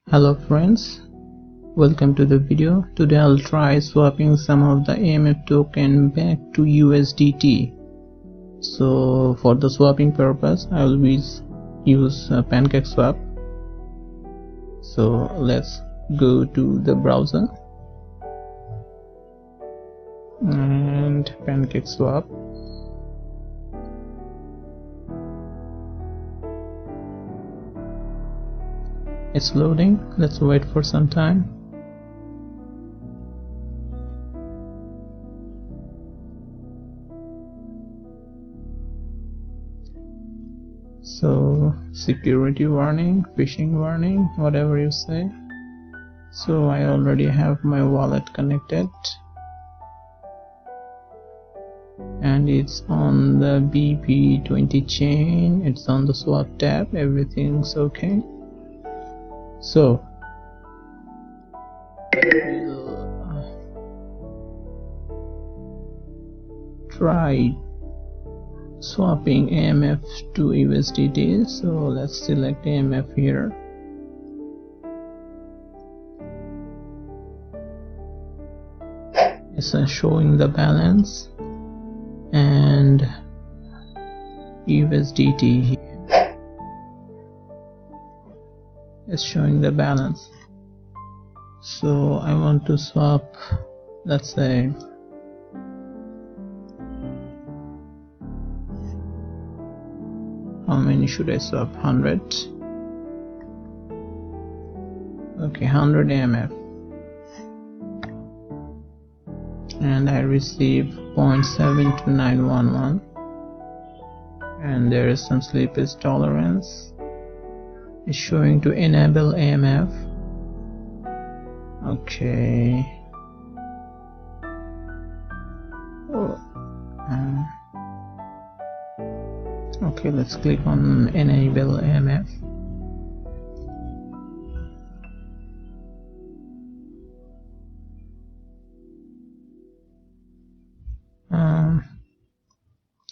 Hello friends, welcome to the video. Today I'll try swapping some of the AMF token back to USDT. So for the swapping purpose I will use Pancake swap. So let's go to the browser and Pancake swap. It's loading. Let's wait for some time. So security warning, phishing warning, whatever you say. So I already have my wallet connected and it's on the BP20 chain. It's on the swap tab. Everything's okay. So we'll try swapping AMF to USDT. So let's select AMF here. It's showing the balance and USDT here. It's showing the balance. So I want to swap, let's say how many should I swap? 100. Okay, 100 AMF, and I receive 0.72911, and there is some slippage tolerance. It's showing to enable AMF. Okay. Okay, let's click on enable AMF.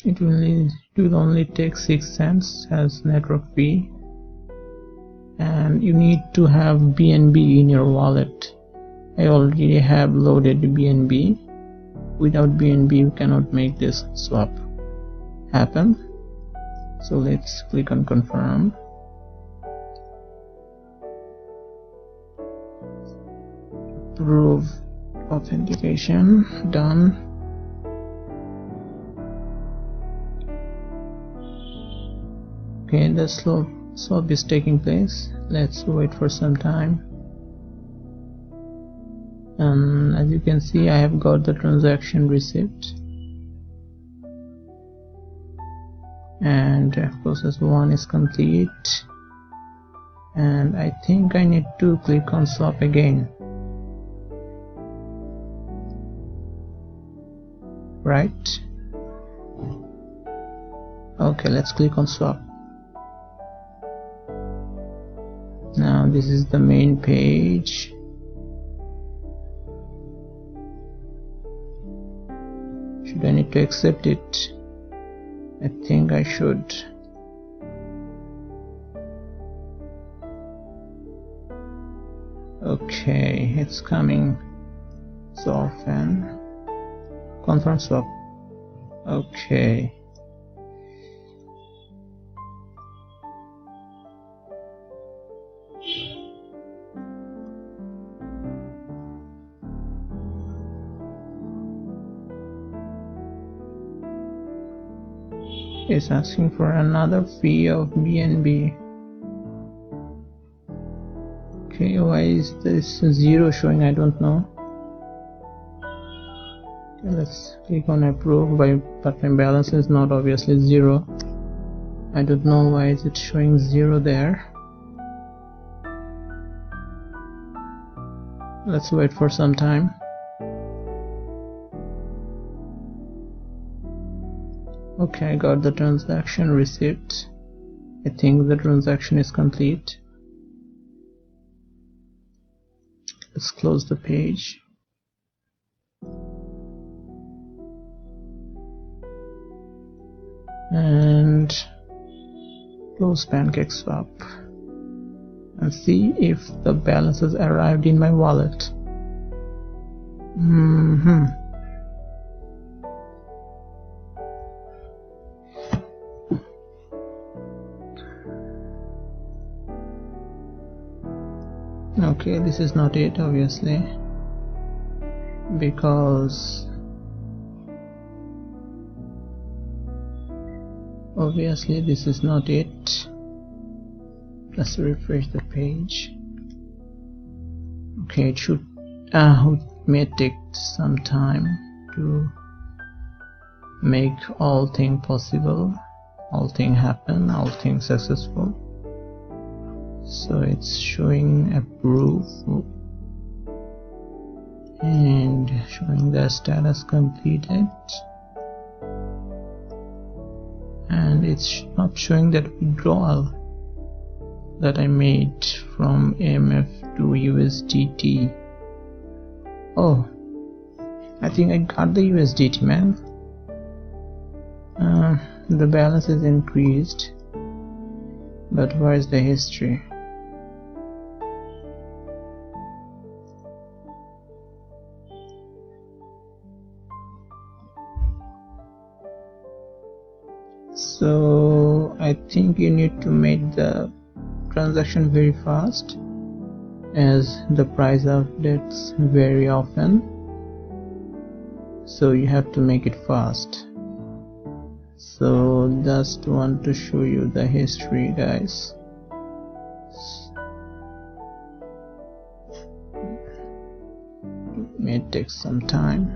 It will only take 6 cents as network fee, and you need to have BNB in your wallet. I already have loaded BNB. Without BNB you cannot make this swap happen. So let's click on confirm. Approve authentication. Done. Okay, the swap is taking place. Let's wait for some time. And as you can see, I have got the transaction receipt, and process 1 is complete, and I think I need to click on swap again, right? Okay, let's click on swap. Now this is the main page. Should I need to accept it? I think I should. Okay, it's coming so often. Confirm swap. Okay. It's asking for another fee of BNB. Okay, why is this 0 showing? I don't know. Okay, let's click on approve, but my balance is not obviously 0. I don't know why is it showing 0 there. Let's wait for some time. Okay, I got the transaction receipt. I think the transaction is complete. Let's close the page. And close Pancake swap. and see if the balance has arrived in my wallet. Okay, this is not it, obviously, because this is not it. Let's refresh the page. Okay, it should it may take some time to make all thing possible, all thing happen, all things successful. So it's showing approve and showing the status completed, and it's not showing that withdrawal that I made from AMF to USDT. Oh, I think I got the USDT, man. The balance is increased, but where is the history? So I think you need to make the transaction very fast, as the price updates very often, so you have to make it fast. So just want to show you the history, guys. It may take some time.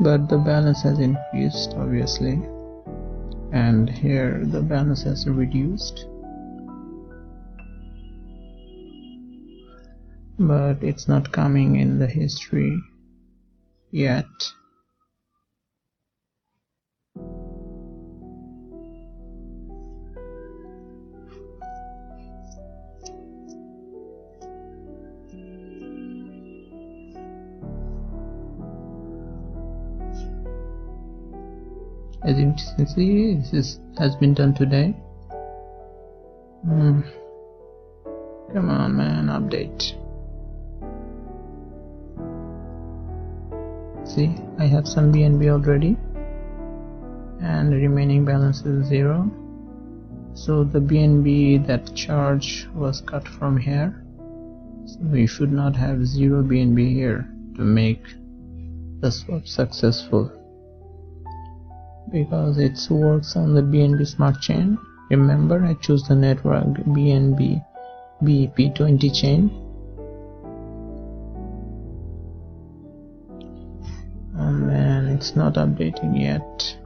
But the balance has increased, obviously, and here the balance has reduced, but it's not coming in the history yet. As you can see, this has been done today. Come on, man, update. See, I have some BNB already, and the remaining balance is 0. So the BNB, that charge was cut from here, so you should not have 0 BNB here to make the swap successful, because it works on the BNB smart chain. Remember, I choose the network BNB BEP20 chain. Oh man, it's not updating yet.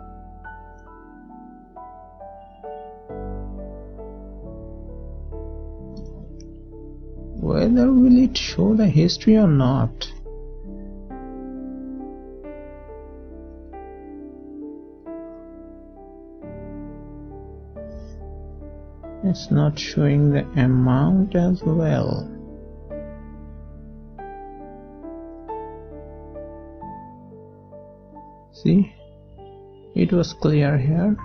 Whether will it show the history or not? It's not showing the amount as well. See, it was clear here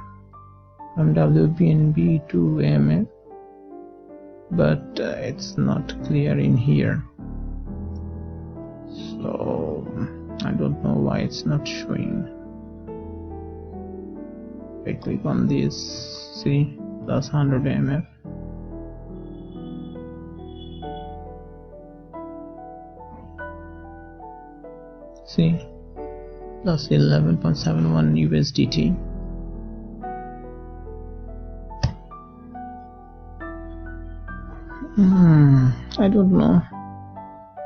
from WBNB to AMF, but it's not clear in here. So I don't know why it's not showing. If I click on this, see, plus 100 AMF. See, plus 11.71 USDT. I don't know.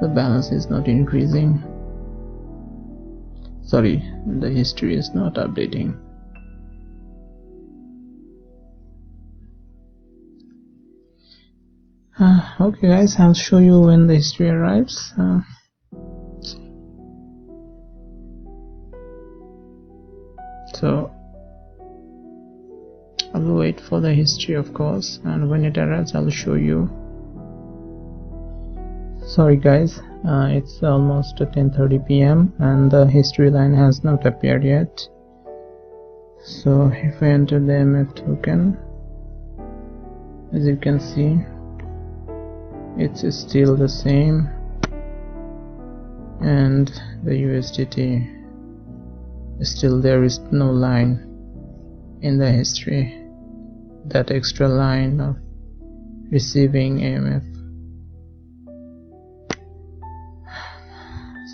The balance is not increasing. Sorry, the history is not updating. Okay guys, I'll show you when the history arrives. So I'll wait for the history, of course, and when it arrives I'll show you. Sorry guys, it's almost 10:30 PM and the history line has not appeared yet. So if I enter the AMF token, as you can see, it's still the same, and the USDT still, there is no line in the history, that extra line of receiving AMF.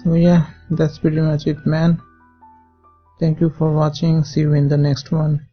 So yeah, that's pretty much it, man. Thank you for watching. See you in the next one.